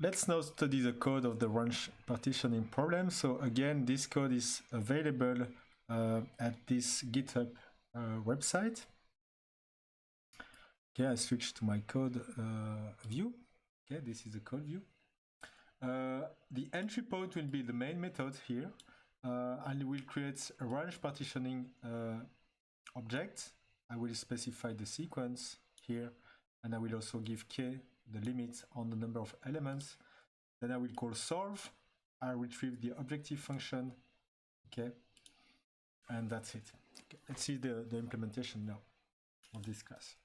let's now study the code of the range partitioning problem. So again, this code is available at this GitHub website. Okay, I switch to my code view. Okay, this is the code view. The entry point will be the main method here, and we'll create a range partitioning object. I will specify the sequence here, and I will also give k the limit on the number of elements. Then I will call solve. I retrieve the objective function. Okay, and that's it. Okay, let's see the implementation now of this class.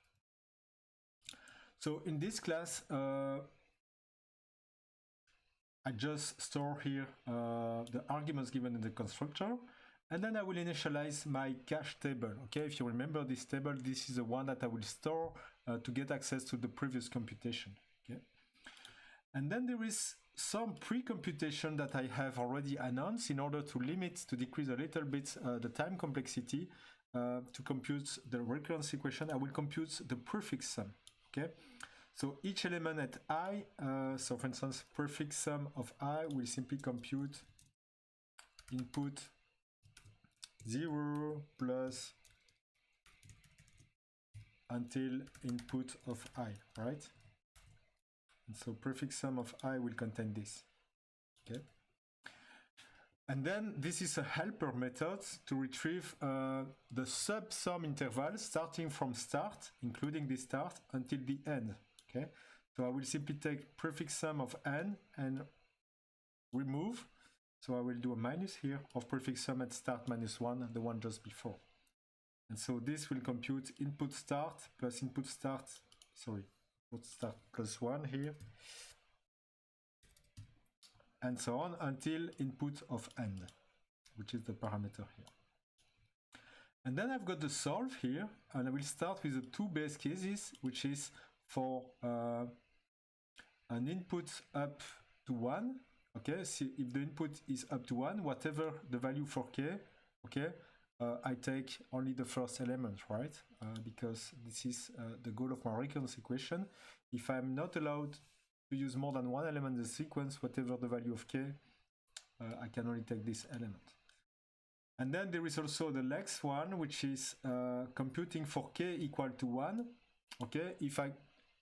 So in this class, I just store here the arguments given in the constructor, and then I will initialize my cache table. Okay, if you remember this table, this is the one that I will store to get access to the previous computation. Okay, and then there is some pre-computation that I have already announced in order to decrease a little bit the time complexity to compute the recurrence equation. I will compute the prefix sum. Okay. So each element at I, so for instance, prefix sum of I will simply compute input 0 plus until input of I, right? And so prefix sum of I will contain this, okay? And then this is a helper method to retrieve the sub-sum interval starting from start, including the start, until the end. Okay, so I will simply take prefix sum of n and remove. So I will do a minus here of prefix sum at start minus 1, the one just before. And so this will compute input start plus input start plus 1 here. And so on until input of end, which is the parameter here. And then I've got the solve here, and I will start with the two base cases, which is for an input up to 1, okay, see if the input is up to 1, whatever the value for k, okay, I take only the first element, right, because this is the goal of my recurrence equation. If I'm not allowed to use more than one element in the sequence, whatever the value of k, I can only take this element. And then there is also the next one, which is computing for k equal to 1, okay, if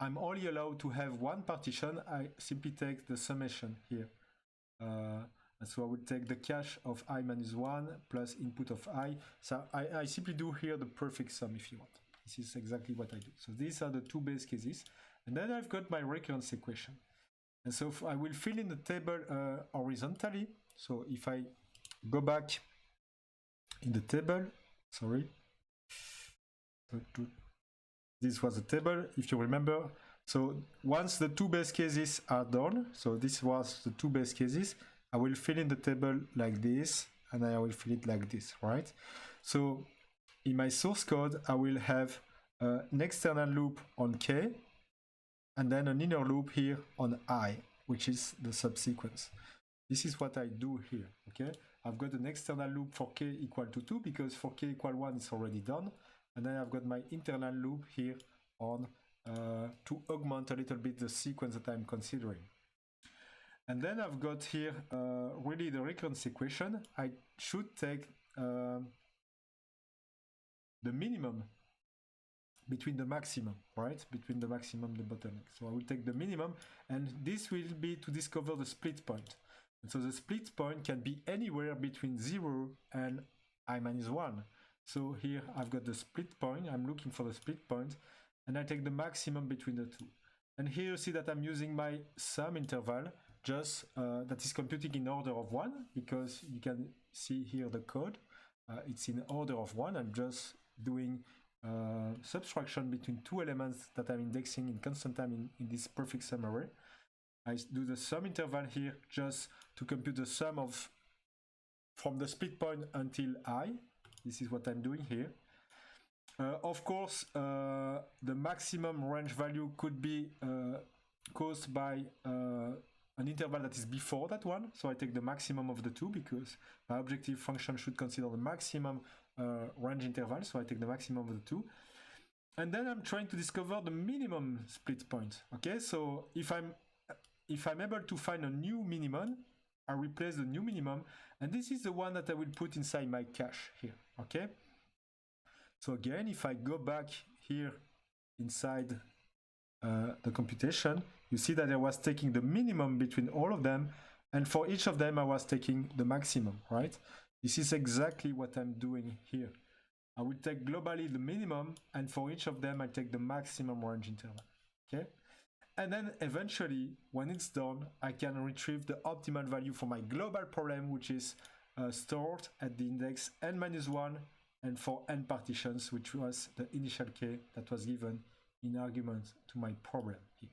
I'm only allowed to have one partition, I simply take the summation here. And so I will take the cache of I minus 1 plus input of I. So I simply do here the perfect sum if you want. This is exactly what I do. So these are the two base cases. And then I've got my recurrence equation. And so I will fill in the table horizontally. So if I go back in the table, sorry. This was the table, if you remember. So once the two base cases are done, so this was the two base cases, I will fill in the table like this, and I will fill it like this, right? So in my source code, I will have an external loop on k, and then an inner loop here on I, which is the subsequence. This is what I do here, okay? I've got an external loop for k equal to 2, because for k equal 1, it's already done. And then I've got my internal loop here on to augment a little bit the sequence that I'm considering. And then I've got here really the recurrence equation. I should take the minimum between the maximum, right? Between the maximum and the bottleneck. So I will take the minimum, and this will be to discover the split point. And so the split point can be anywhere between 0 and I minus 1. So here I've got the split point, I'm looking for the split point, and I take the maximum between the two. And here you see that I'm using my sum interval, just that is computing in order of 1, because you can see here the code, it's in order of 1. I'm just doing subtraction between two elements that I'm indexing in constant time in this perfect sum array. I do the sum interval here just to compute the sum of from the split point until I. This is what I'm doing here. Of course, the maximum range value could be caused by an interval that is before that one. So I take the maximum of the two, because my objective function should consider the maximum range interval. So I take the maximum of the two. And then I'm trying to discover the minimum split point. Okay, so if I'm if I'm able to find a new minimum, I replace the new minimum, and this is the one that I will put inside my cache here, okay? So again, if I go back here inside the computation, you see that I was taking the minimum between all of them, and for each of them I was taking the maximum, right? This is exactly what I'm doing here. I will take globally the minimum, and for each of them I take the maximum range interval, okay? And then eventually, when it's done, I can retrieve the optimal value for my global problem, which is stored at the index n-1, and for n partitions, which was the initial k that was given in argument to my problem here.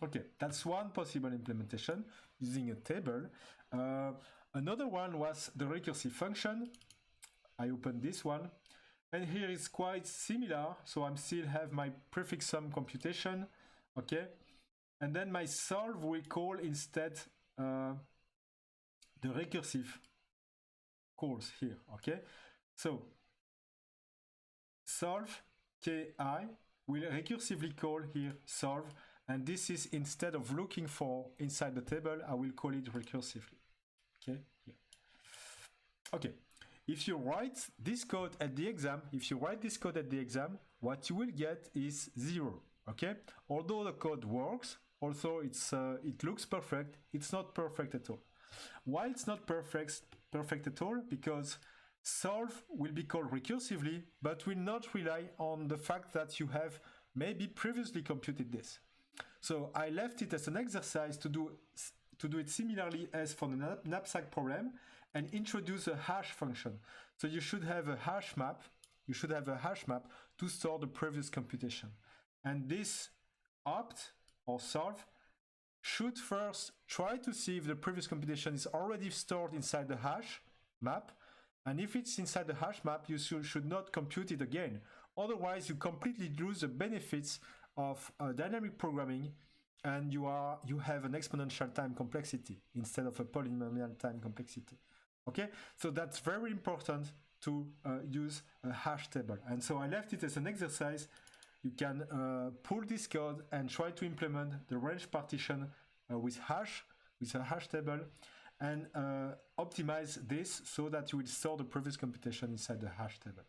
Okay, that's one possible implementation using a table. Another one was the recursive function. I opened this one, and here it's quite similar. So I still have my prefix sum computation, okay, and then my solve will call instead the recursive calls here, okay. So solve ki will recursively call here solve, and this is instead of looking for inside the table, I will call it recursively, okay, here. Okay, if you write this code at the exam, what you will get is 0, okay. Although the code works, also it looks perfect, it's not perfect at all. Why it's not perfect at all? Because solve will be called recursively, but will not rely on the fact that you have maybe previously computed this. So I left it as an exercise to do it similarly as for the knapsack problem, and introduce a hash function. So you should have a hash map. To store the previous computation. And this opt or solve should first try to see if the previous computation is already stored inside the hash map. And if it's inside the hash map, you should not compute it again. Otherwise, you completely lose the benefits of dynamic programming, and you have an exponential time complexity instead of a polynomial time complexity. Okay, so that's very important to use a hash table. And so I left it as an exercise. You can pull this code and try to implement the range partition with a hash table, and optimize this so that you will store the previous computation inside the hash table.